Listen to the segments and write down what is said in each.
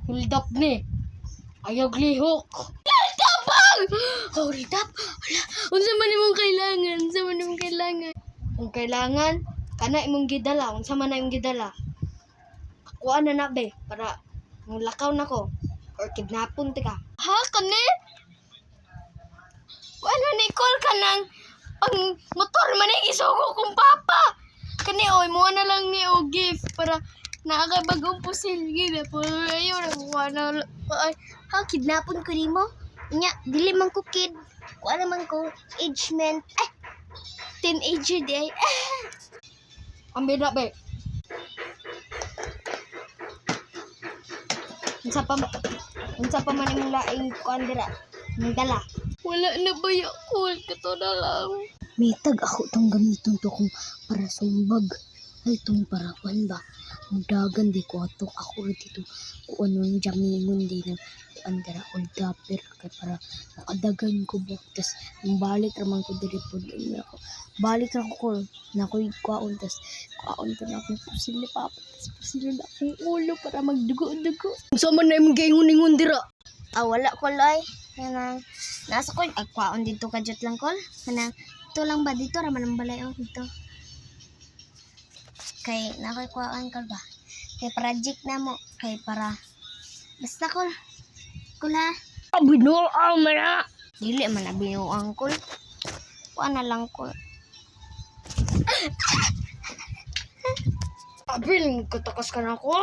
Hold up ni. Ayaw lihok. Hold up bang! Hold up. Unsa man imong kailangan? Unsa man imong kailangan? Kung kailangan, kana imong gidala. Unsa man na imong gidala? Kuha na be para lakaw na ko or kidnapon ti ka. Ha kani? Ano ni call ka nang ang motor man ni isugo kong papa. Kani oy mo na lang ni og gift para nakakabagong pusil gina po ayo na ha kidnapon ko nimo. Nya dili man ko kid. Kuha naman ko agement. Teenager day. Ang bida be. Unsa pa man imong laing kuan dira? Imong dala. Wala na ba yakul kato na lang. Mitag ako tong gamiton to kung para sumbag. Ay tong parawan ba? Mudagan di ko ato ako dito. Kung ano yung jamingon di ng andara o dapper kay para makadagan ko ba. Tas balik raman ko diri po. Balik ra ko na ko kuaon tas kuaon to na akong pusil ni papa. Tas pusil na akong ulo para magdugo-dugo. Unsa man na imong giingon-ingon dira? Wala ko loy. Kanang nasa ko kuaon dito kadjot lang kol. Kanang ito lang ba dito raman ang balay dito. Kay nakoy kuhaan kol ba? Kay project na mo. Kay para basta kol. Kula. Binuang man na. Dili man na binuang kol. Kuha na lang kol. Abil, katakas ka na ko.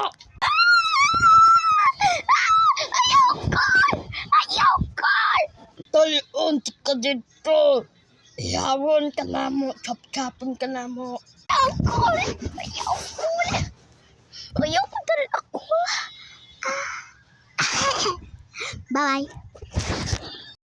Ayaw kol! Talion ka dito. Yawon ka na mo. Chop-chopon ka na mo. Ayaw kol! Ayaw kol! Ayaw ko dali ako. Bye-bye.